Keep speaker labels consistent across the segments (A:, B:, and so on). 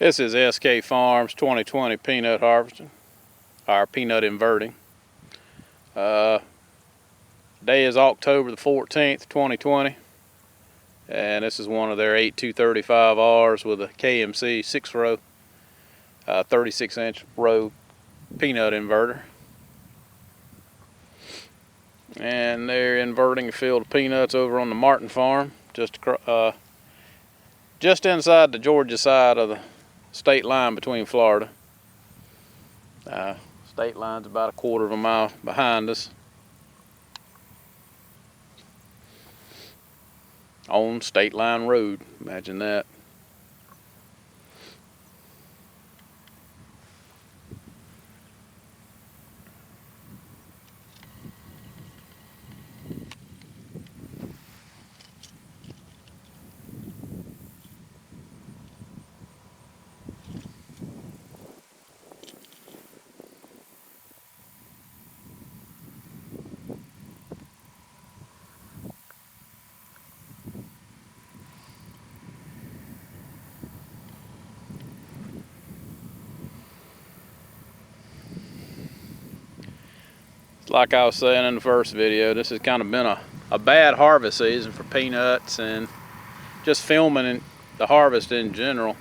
A: This is SK Farms 2020 peanut harvesting, or peanut inverting. Today is October the 14th, 2020, and this is one of their 8285Rs with a KMC 6-row, 36-inch row peanut inverter. And they're inverting a field of peanuts over on the Martin farm, just inside the Georgia side of the state line between Florida. State line's about a quarter of a mile behind us. On State Line Road, imagine that. Like I was saying in the first video, this has kind of been a bad harvest season for peanuts and just filming the harvest in general.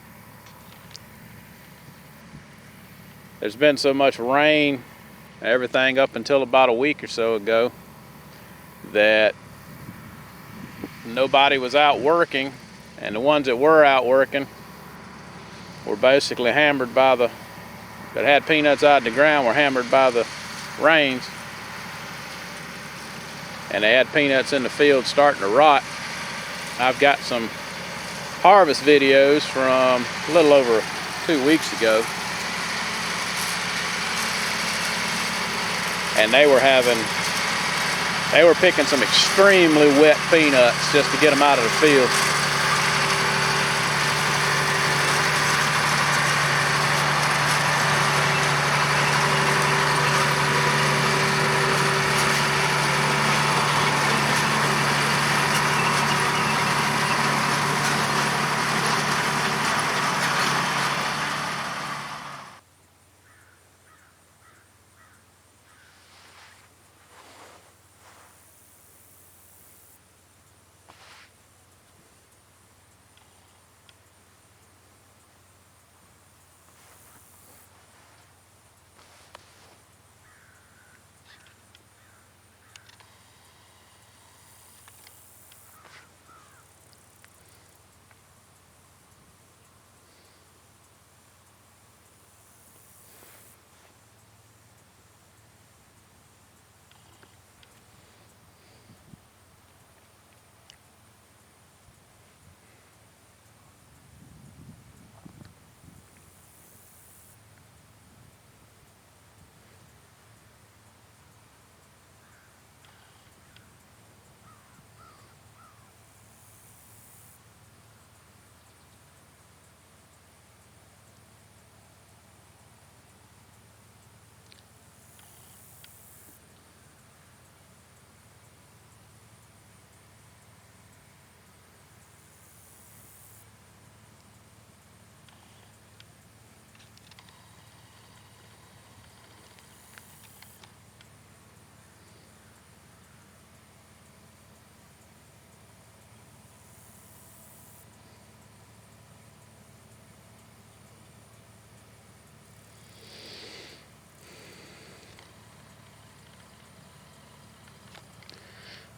A: There's been so much rain, everything up until about a week or so ago, that nobody was out working, and the ones that were out working were basically hammered by that had peanuts out in the ground were hammered by the rains. And they had peanuts in the field starting to rot. I've got some harvest videos from a little over 2 weeks ago, and they were picking some extremely wet peanuts just to get them out of the field.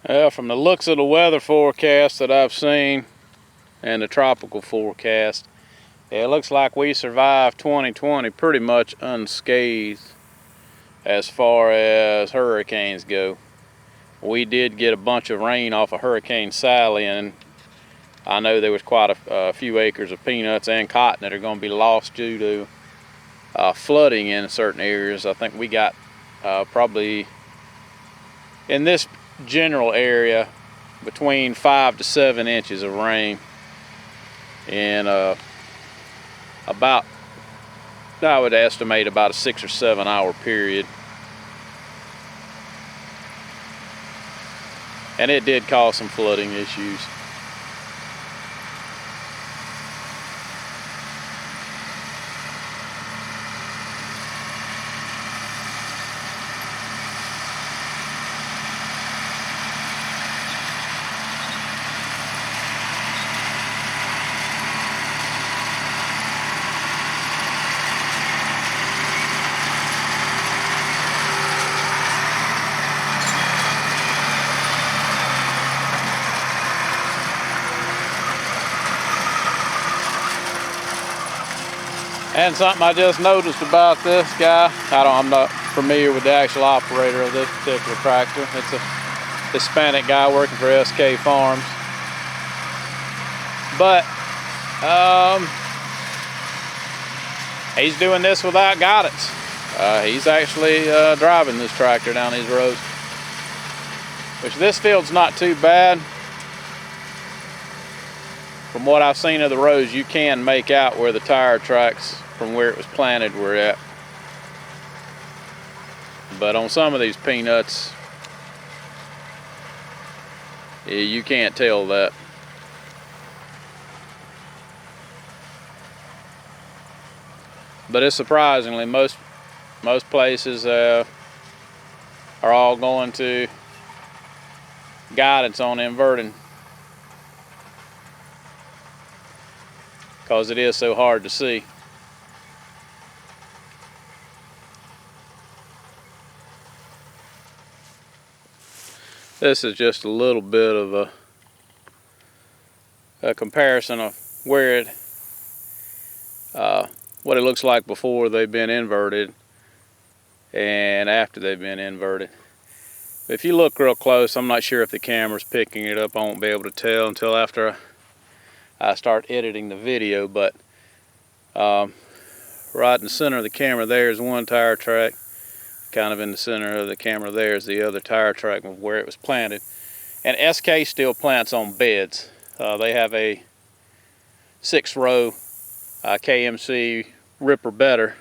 A: Well, from the looks of the weather forecast that I've seen and the tropical forecast, it looks like we survived 2020 pretty much unscathed as far as hurricanes go. We did get a bunch of rain off of Hurricane Sally, and I know there was quite a few acres of peanuts and cotton that are going to be lost due to flooding in certain areas. I think we got probably in this general area between 5 to 7 inches of rain in about, I would estimate, about a 6 or 7 hour period. And it did cause some flooding issues. And something I just noticed about this guy, I'm not familiar with the actual operator of this particular tractor. It's a Hispanic guy working for SK Farms. But he's doing this without guidance. He's actually driving this tractor down these roads. Which this field's not too bad. From what I've seen of the roads, you can make out where the tire tracks from where it was planted were at. But on some of these peanuts, you can't tell that. But it's surprisingly, most places are all going to guidance on inverting, because it is so hard to see. This is just a little bit of a comparison of where it, what it looks like before they've been inverted and after they've been inverted. If you look real close, I'm not sure if the camera's picking it up. I won't be able to tell until after I start editing the video, but right in the center of the camera there is one tire track. Kind of in the center of the camera there is the other tire track where it was planted. And SK still plants on beds. They have a 6-row KMC Ripper Better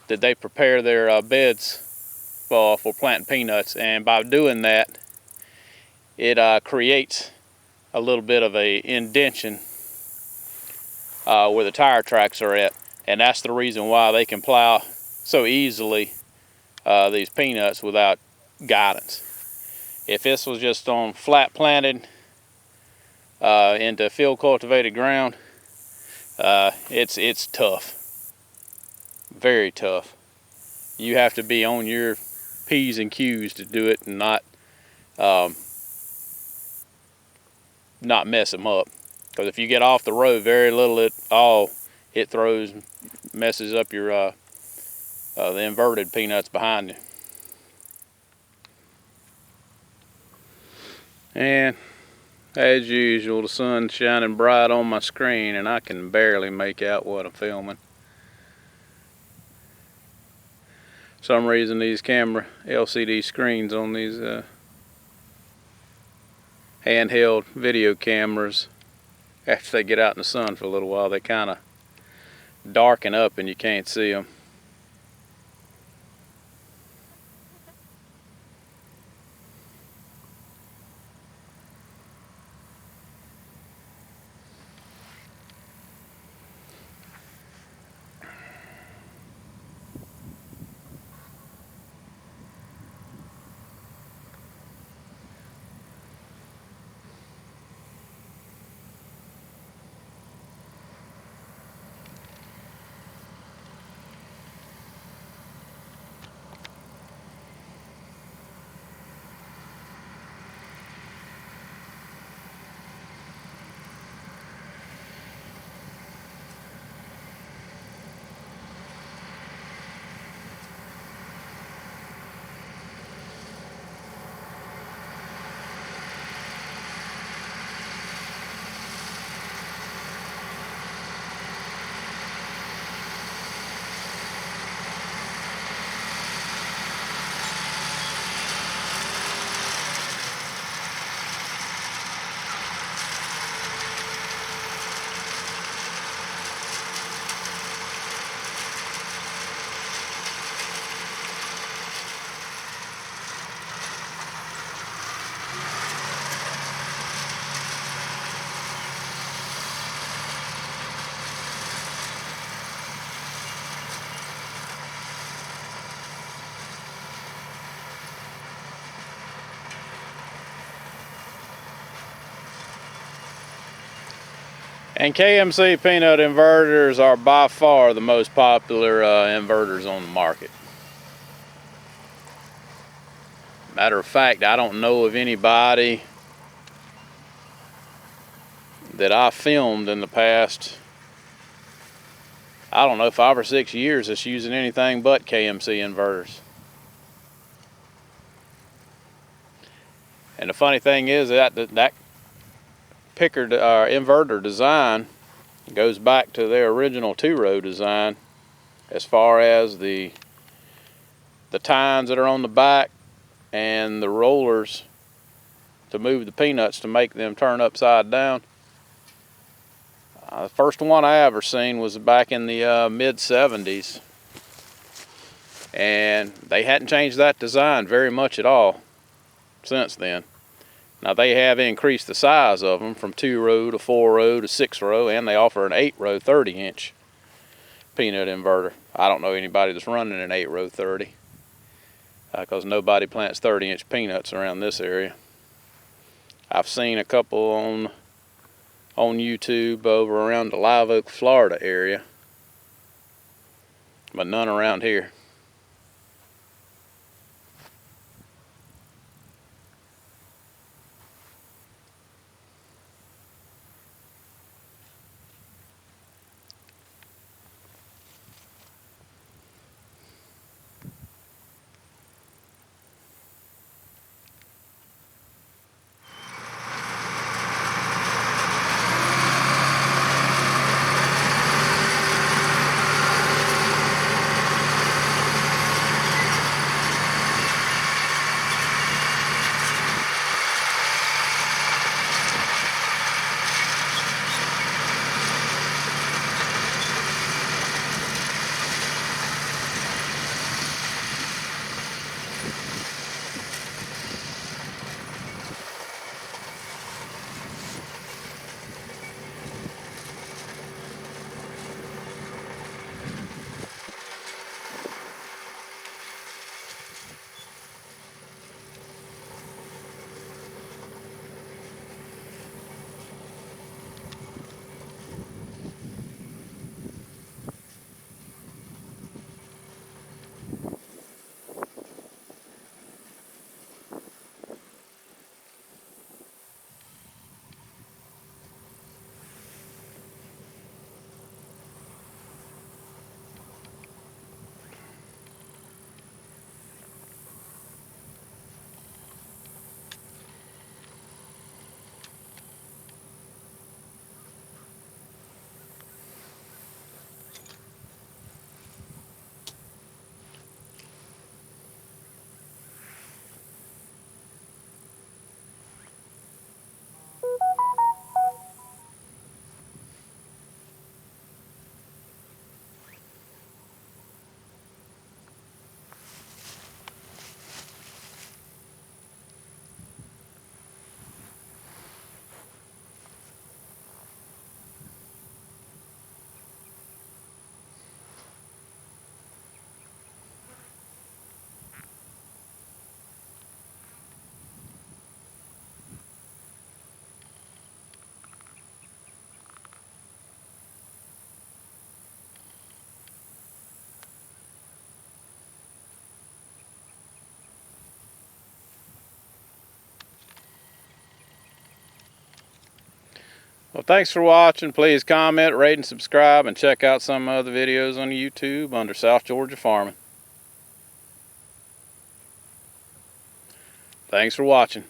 A: that they prepare their beds for planting peanuts, and by doing that, it creates a little bit of a indentation where the tire tracks are at, and that's the reason why they can plow so easily these peanuts without guidance. If this was just on flat planted into field cultivated ground, it's tough, very tough. You have to be on your P's and Q's to do it and not mess them up. Because if you get off the road, very little at all it throws, messes up your the inverted peanuts behind you. And as usual, the sun's shining bright on my screen and I can barely make out what I'm filming. For some reason these camera LCD screens on these handheld video cameras, after they get out in the sun for a little while, they kind of darken up and you can't see them. And KMC peanut inverters are by far the most popular inverters on the market. Matter of fact, I don't know of anybody that I filmed in the past, I don't know, 5 or 6 years it's using anything but KMC inverters. And the funny thing is that picker inverter design goes back to their original 2-row design, as far as the tines that are on the back and the rollers to move the peanuts to make them turn upside down. The first one I ever seen was back in the mid-70s, and they hadn't changed that design very much at all since then. Now they have increased the size of them from 2-row to 4-row to 6-row, and they offer an 8-row 30-inch peanut inverter. I don't know anybody that's running an 8-row 30, because nobody plants 30-inch peanuts around this area. I've seen a couple on YouTube over around the Live Oak, Florida area, but none around here. Well, thanks for watching. Please comment, rate, and subscribe, and check out some other videos on YouTube under South Georgia Farming. Thanks for watching.